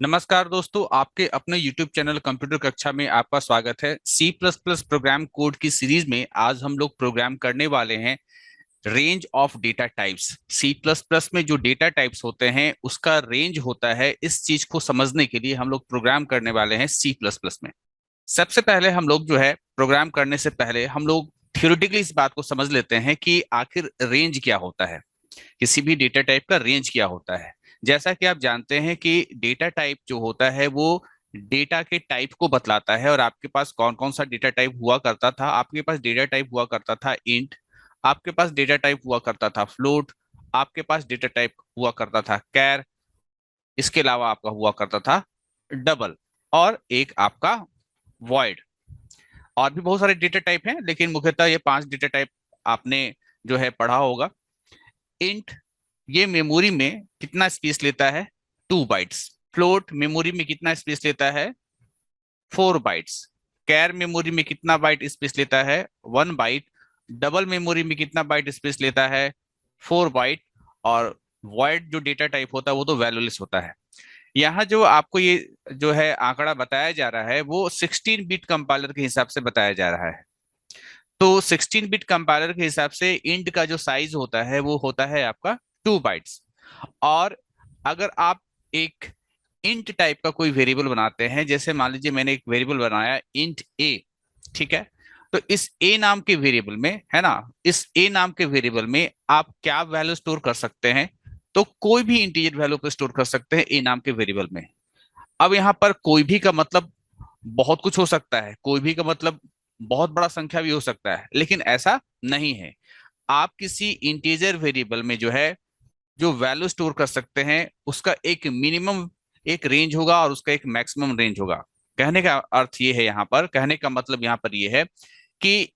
नमस्कार दोस्तों, आपके अपने YouTube चैनल कंप्यूटर कक्षा में आपका स्वागत है। C plus plus program code की सीरीज में आज हम लोग प्रोग्राम करने वाले हैं range of data types. C plus plus में जो डेटा टाइप्स होते हैं उसका रेंज होता है। इस चीज को समझने के लिए हम लोग प्रोग्राम करने वाले हैं सी प्लस प्लस में। सबसे पहले हम लोग जो है प्रोग्राम करने से पहले हम लोग थियोरेटिकली इस बात को समझ लेते हैं कि आखिर रेंज क्या होता है, किसी भी डेटा टाइप का रेंज क्या होता है। जैसा कि आप जानते हैं कि डेटा टाइप जो होता है वो डेटा के टाइप को बतलाता है। और आपके पास कौन कौन सा डेटा टाइप हुआ करता था? आपके पास डेटा टाइप हुआ करता था इंट, आपके पास डेटा टाइप हुआ करता था फ्लोट, आपके पास डेटा टाइप हुआ करता था कैर, इसके अलावा आपका हुआ करता था डबल, और एक आपका वॉइड। और भी बहुत सारे डेटा टाइप हैं, लेकिन मुख्यतः ये 5 डेटा टाइप आपने जो है पढ़ा होगा। इंट ये मेमोरी में कितना स्पेस लेता है? 2 बाइट्स। फ्लोट मेमोरी में कितना स्पेस लेता है? 4 बाइट्स। कैर मेमोरी में कितना बाइट स्पेस लेता है? 1 बाइट। डबल मेमोरी में कितना बाइट स्पेस लेता है? 4 बाइट। और वॉइड जो डेटा टाइप होता है वो तो वैल्यूलेस होता है। यहाँ जो आपको ये जो है आंकड़ा बताया जा रहा है वो 16 बिट कंपाइलर के हिसाब से बताया जा रहा है। तो 16 बिट कंपाइलर के हिसाब से इंट का जो साइज होता है वो होता है आपका 2 बाइट्स। और अगर आप एक इंट टाइप का कोई वेरिएबल बनाते हैं, जैसे मान लीजिए मैंने एक वेरिएबल बनाया इंट ए, ठीक है? तो इस ए नाम के वेरिएबल में, है ना, इस ए नाम के वेरिएबल में आप क्या वैल्यू स्टोर कर सकते हैं? तो कोई भी इंटीजर वैल्यू को स्टोर कर सकते हैं ए नाम के वेरिएबल में। अब यहाँ पर कोई भी का मतलब बहुत कुछ हो सकता है, कोई भी का मतलब बहुत बड़ा संख्या भी हो सकता है, लेकिन ऐसा नहीं है। आप किसी इंटीजर वेरिएबल में जो है जो वैल्यू स्टोर कर सकते हैं उसका एक मिनिमम एक रेंज होगा और उसका एक मैक्सिमम रेंज होगा। कहने का अर्थ ये है, यहाँ पर कहने का मतलब यहाँ पर ये है कि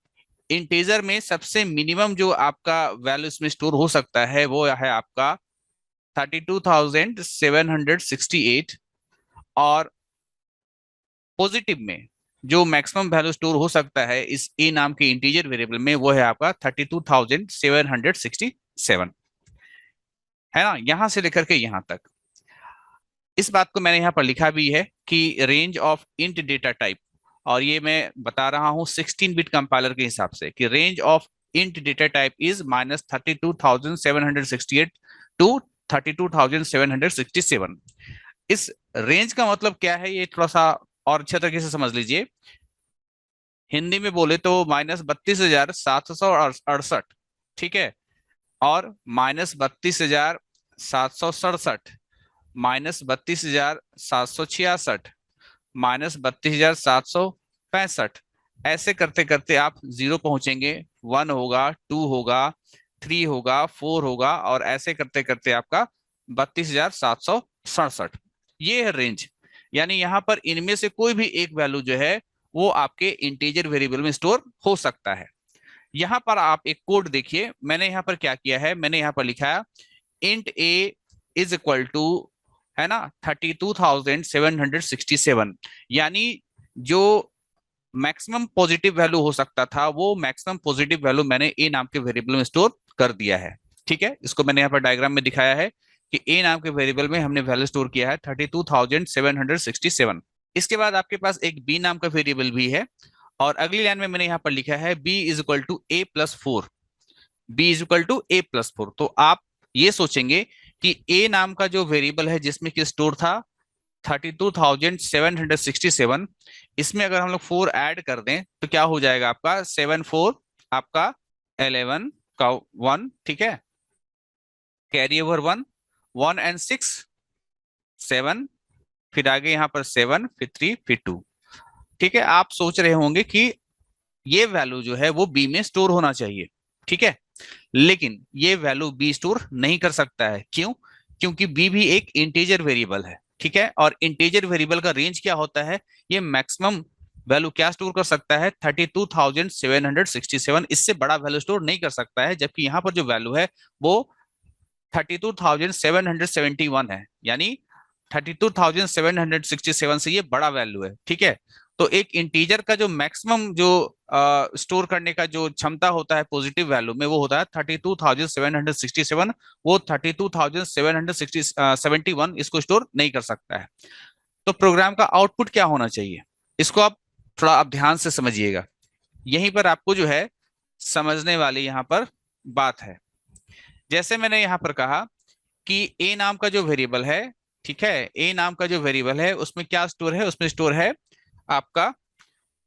इंटीजर में सबसे मिनिमम जो आपका वैल्यू इसमें स्टोर हो सकता है वो है आपका 32,768। और पॉजिटिव में जो मैक्सिमम वैल्यू स्टोर हो सकता है इस ए नाम के इंटीजर वेरिएबल में वो है आपका 32,767, है ना, यहां से लेकर के यहां तक। इस बात को मैंने यहाँ पर लिखा भी है कि range of int data type, और ये मैं बता रहा हूँ 16 बिट कंपाइलर के हिसाब से कि range of int data type is -32,768 to 32,767। इस रेंज का मतलब क्या है ये थोड़ा सा और अच्छे तरीके से समझ लीजिए। हिंदी में बोले तो -32,768, ठीक है? और -32,767, -32,766, -32,765। ऐसे करते करते आप जीरो पहुंचेंगे। 1 होगा, 2 होगा, 3 होगा, 4 होगा, और ऐसे करते करते आपका 32,767। ये है रेंज। यानी यहाँ पर इनमें से कोई भी एक वैल्यू जो है वो आपके इंटीजर वेरिएबल में स्टोर हो सकता है। यहाँ पर आप एक कोड देखिए, मैंने यहाँ पर क्या किया है, मैंने यहाँ पर लिखा है int a is equal to, है ना, 32,767। यानी जो मैक्सिमम पॉजिटिव वैल्यू हो सकता था वो मैक्सिमम पॉजिटिव वैल्यू मैंने ए नाम के वेरिएबल में स्टोर कर दिया है। ठीक है, इसको मैंने यहाँ पर डायग्राम में दिखाया है कि ए नाम के वेरिएबल में हमने वैल्यू स्टोर किया है 32,767। इसके बाद आपके पास एक बी नाम का वेरिएबल भी है, और अगली लाइन में मैंने यहाँ पर लिखा है b is equal to a plus 4। B is equal to a plus 4। तो आप ये सोचेंगे कि ए नाम का जो वेरिएबल है जिसमें कि स्टोर था 32,767, इसमें अगर हम लोग 4 ऐड कर दें तो क्या हो जाएगा आपका 7 4 आपका 11 का 1, ठीक है, कैरी ओवर 1, 1 एंड 6 7, फिर आगे यहाँ पर 7, फिर 3, फिर 2। ठीक है, आप सोच रहे होंगे कि ये वैल्यू जो है वो बी में स्टोर होना चाहिए, ठीक है, लेकिन ये वैल्यू बी स्टोर नहीं कर सकता है। क्यों? क्योंकि बी भी एक इंटीजर वेरिएबल है, ठीक है, और इंटीजर वेरिएबल का रेंज क्या होता है? ये मैक्सिमम वैल्यू क्या स्टोर कर सकता है? 32,767। इससे बड़ा वैल्यू स्टोर नहीं कर सकता है, जबकि यहाँ पर जो वैल्यू है वो 32,771 है। यानी 32,767 से ये बड़ा वैल्यू है, ठीक है। तो एक इंटीजर का जो मैक्सिमम जो स्टोर करने का जो क्षमता होता है पॉजिटिव वैल्यू में वो होता है 32,767। वो 32,771 इसको स्टोर नहीं कर सकता है। तो प्रोग्राम का आउटपुट क्या होना चाहिए, इसको आप थोड़ा आप ध्यान से समझिएगा। यहीं पर आपको जो है समझने वाली यहाँ पर बात है। जैसे मैंने यहाँ पर कहा कि ए नाम का जो वेरिएबल है, ठीक है, ए नाम का जो वेरिएबल है उसमें क्या स्टोर है, उसमें स्टोर है आपका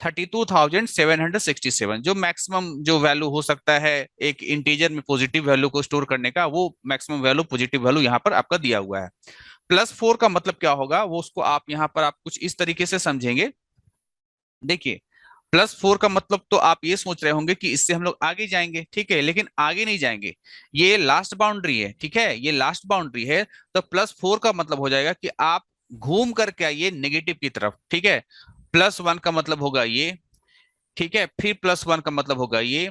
32,767, जो मैक्सिमम जो वैल्यू हो सकता है एक इंटीजर में पॉजिटिव वैल्यू को स्टोर करने का, वो मैक्सिमम वैल्यू पॉजिटिव वैल्यू यहाँ पर आपका दिया हुआ है। +4 का मतलब क्या होगा, वो उसको आप यहाँ पर आप कुछ इस तरीके से समझेंगे। देखिए, +4 का मतलब तो आप ये सोच रहे होंगे कि इससे हम लोग आगे जाएंगे, ठीक है, लेकिन आगे नहीं जाएंगे, ये लास्ट बाउंड्री है, ठीक है, ये लास्ट बाउंड्री है। तो +4 का मतलब हो जाएगा कि आप घूम करके आइए नेगेटिव की तरफ, ठीक है। +1 का मतलब होगा ये, ठीक है, फिर +1 का मतलब होगा ये,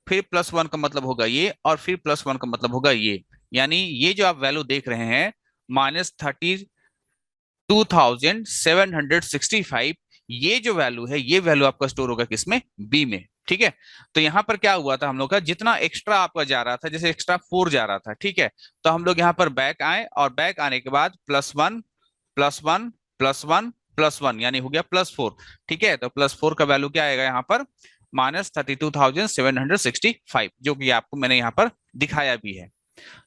फिर +1 का मतलब होगा ये, और फिर +1 का मतलब होगा ये। यानी ये जो आप वैल्यू देख रहे हैं -32,765, ये जो वैल्यू है, ये वैल्यू आपका स्टोर होगा किसमें, बी में, ठीक है। तो यहाँ पर क्या हुआ था हम लोग का, जितना एक्स्ट्रा आपका जा रहा था, जैसे एक्स्ट्रा 4 जा रहा था, ठीक है, तो हम लोग यहाँ पर बैक आए, और बैक आने के बाद +1 +1 +1 +1, यानी हो गया +4, ठीक है। तो +4 का वैल्यू क्या आएगा यहाँ पर, -32,765, जो कि आपको मैंने यहाँ पर दिखाया भी है।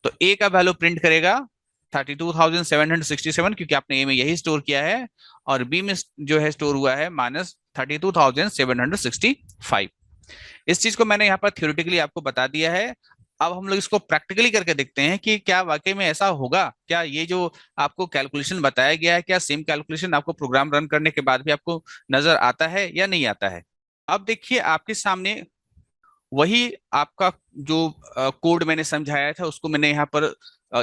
तो ए का वैल्यू प्रिंट करेगा 32,767, क्योंकि आपने ए में यही स्टोर किया है, और बी में जो है स्टोर हुआ है -32,765। इस चीज को मैंने यहाँ पर थ्योरेटिकली आपको बता दिया है। अब हम लोग इसको प्रैक्टिकली करके देखते हैं कि क्या वाकई में ऐसा होगा, क्या ये जो आपको कैलकुलेशन बताया गया है, क्या सेम कैलकुलेशन आपको प्रोग्राम रन करने के बाद भी आपको नजर आता है या नहीं आता है। अब देखिए आपके सामने वही आपका जो कोड मैंने समझाया था, उसको मैंने यहाँ पर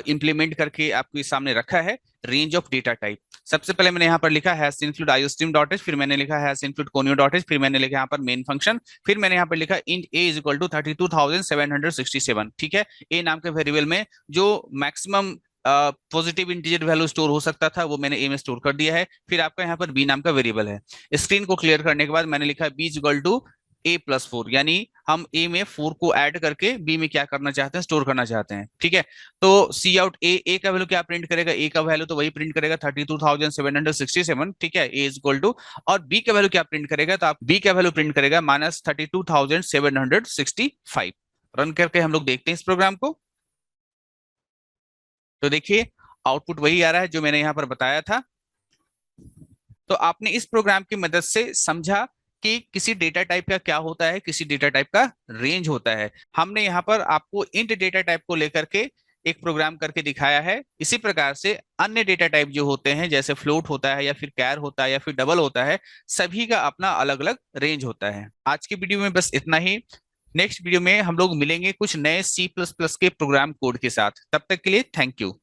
इंप्लीमेंट करके आपके सामने रखा है। रेंज ऑफ डेटा टाइप, सबसे पहले मैंने यहाँ पर लिखा hash include iostream dot H, फिर मैंने लिखा hash include conio dot H, फिर मैंने लिखा यहाँ पर मेन फंक्शन, फिर मैंने यहाँ पर लिखा int a is equal to 32,767, ठीक है। ए नाम के वेरिएबल में जो maximum positive integer value store हो सकता था, वो मैंने ए में स्टोर कर दिया है। फिर आपका यहाँ पर बी नाम का वेरिएबल है। स्क्रीन को क्लियर करने के बाद मैंने लिखा B is equal to A+4, यानी हम ए में 4 को ऐड करके बी में क्या करना चाहते हैं, स्टोर करना चाहते हैं, ठीक है। तो सी आउट ए का वैल्यू क्या प्रिंट करेगा, ए का वैल्यू तो वही प्रिंट करेगा 32,767, ठीक है, ए इज इक्वल टू, और बी का वैल्यू क्या प्रिंट करेगा, तो आप बी का वैल्यू प्रिंट करेगा -32,765। रन करके हम लोग देखते हैं इस प्रोग्राम को। तो देखिए आउटपुट वही आ रहा है जो मैंने यहाँ पर बताया था। तो आपने इस प्रोग्राम की मदद से समझा कि किसी डेटा टाइप का क्या होता है, किसी डेटा टाइप का रेंज होता है। हमने यहाँ पर आपको इंट डेटा टाइप को लेकर के एक प्रोग्राम करके दिखाया है। इसी प्रकार से अन्य डेटा टाइप जो होते हैं, जैसे फ्लोट होता है, या फिर कैर होता है, या फिर डबल होता है, सभी का अपना अलग अलग रेंज होता है। आज की वीडियो में बस इतना ही। नेक्स्ट वीडियो में हम लोग मिलेंगे कुछ नए C++ के प्रोग्राम कोड के साथ। तब तक के लिए थैंक यू।